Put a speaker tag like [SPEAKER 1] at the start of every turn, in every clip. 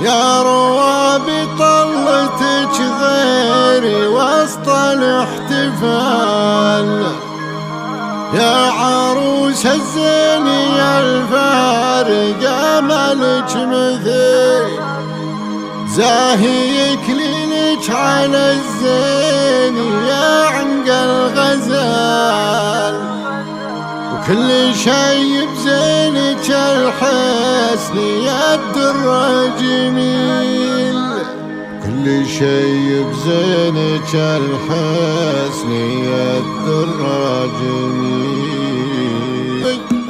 [SPEAKER 1] يا روابي طلتك غيري وسط الاحتفال، يا عروس الزيني الفارقة مالك مثيل، زاهي يكليلك على الزين يا عنق الغزال، وكل شي بزينك الحسن يا الدر جميل، كل شي بزينك الحسن يا الدر جميل.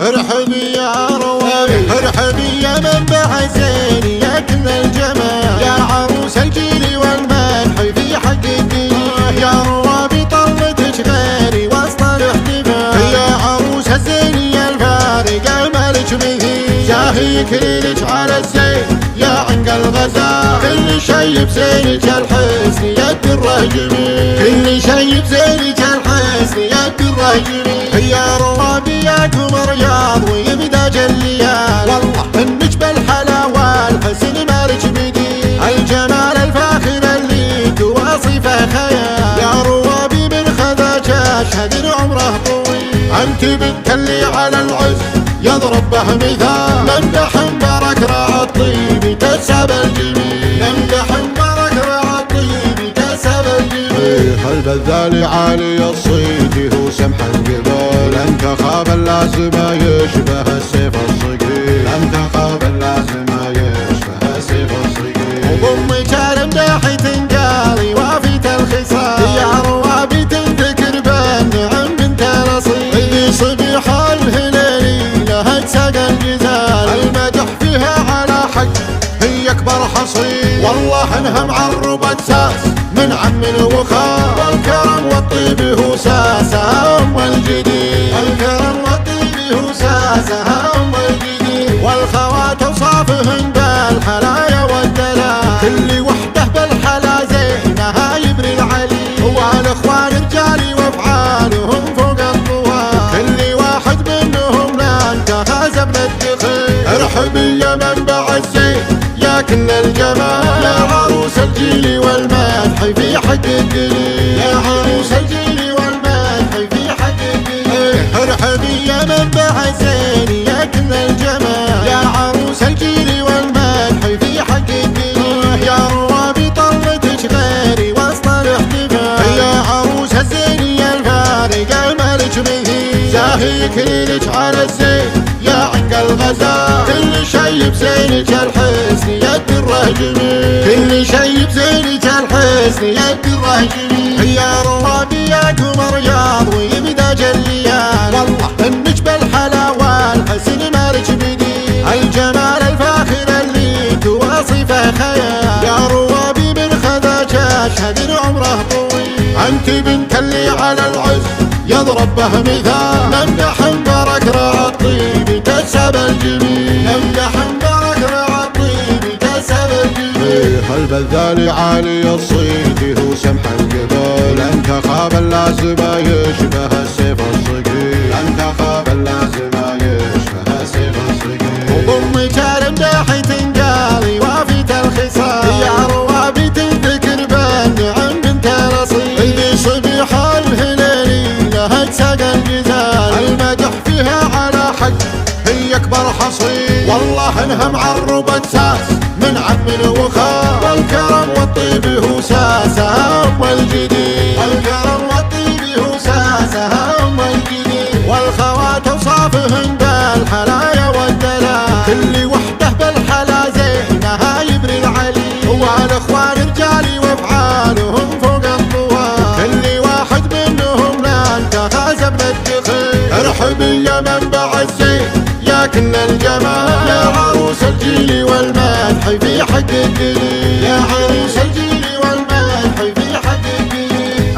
[SPEAKER 1] ارحبي يا روابي ارحبي يا منبع زين يا كل الجمال، يا عروس الجيل والمدح في حق الدين، يا روابي طلتك غيري وسط الاحتفال، يا عروس الزيني الفارقة مالك مثيل، زاهي يكليلك على الزين يا عنق الغزال، كل شي بزينك الحسن يا الدر جميل، كل شي بزينك الحسن يا الدر جميل. يا روابي يا قمر رياض ويبدا جليال، والله انك بالحلاوة والحسن مالك بديل، الجمال الفاخر اللي تواصفه خيال، يا روابي من خذاك اشهد عمره طويل، انت بنت اللي على العز يضرب به مثال، ممدح مبارك راعى الطيب كسب الجميل، ممدح مبارك راعى الطيب كسب الجميل. البذال عالي الصيت هو سمح القبال، لم تخاب اللازم يشبه السيف الصقيل، لم تخاب اللازم يشبه السيف الصقيل، وضمك المداحي تنقالي وافيت الخصال، يا روابي تنذكر بالنعم بنت الاصيل، اللي صبيح الهلالي لها تساق الجزال، المدح فيها على حق هي اكبر حصيل، والله انها معربت ساس من عم وخال، والكرم والطيب هو ساسها ام الجديد، الكرم والطيب هو ساسها ام الجديد، والخوات اوصافهن بالحلايا والدلال، كل وحده بالحلا زينها يبري العلي، والاخوان رجالي وافعالهم فوق الطوال، كل واحد منهم لا انتهز من الدخيل، ارحبي يا منبع الزين يا كل الجمال، يا عروس الجيل والمدح في حق الدليل، يا عروس الجيل والمدح في حق الدليل، ارحبي يا منبع الزين يا كل الجمال، يا عروس الجيل والمدح في حق الدليل، يا روابي طلتك غيري وسط الاحتفال، يا عروس الزيني الفارقة مالك مثيل، زاهي يكليلك على الزين يا عنق الغزال، كل شي بزينك الحسن يا الدر جميل، كل شي بزينك الحسن يا الدر جميل. يا روابي يا قمر رياض ويبدا جليال، والله انك بالحلاوة والحسن مالك بديل، الجمال الفاخر اللي تواصفه خيال، يا روابي من خذاك اشهد عمره طويل، انت بنت اللي على العز يضرب به مثال، ممدح مبارك راعى الطيب كسب الجميل، ممدح مبارك راعى الطيب كسب الجميل. البذال عالي الصيت هو سمح القبال، لم تخاب اللازم يشبه السيف الصقيل، لم تخاب اللازم يشبه السيف الصقيل، وضمك المداحي تنقالي وافيت الخصال، يا روابي تنذكر بالنعم بنت الاصيل، اللي صبيح الهلالي لها تساق الجزال، المدح فيها على حق هي اكبر حصيل، والله انها معربت ساس من عم وخال، والكرم والطيب هو ساسها ام الجديد، الكرم والطيب هو ساسها ام الجديد، والخوات اوصافهن بالحلايا والدلال، كل وحده بالحلا زينها يبري العلي، والاخوان رجالي وافعالهم فوق الطوال، كل واحد منهم لا انتهز من الدخيل، ارحبي يا منبع الزين يا كل الجمال، يا عروس الجيل والمدح في حق الدليل، يا عروس الجيل والمدح في حق الدليل.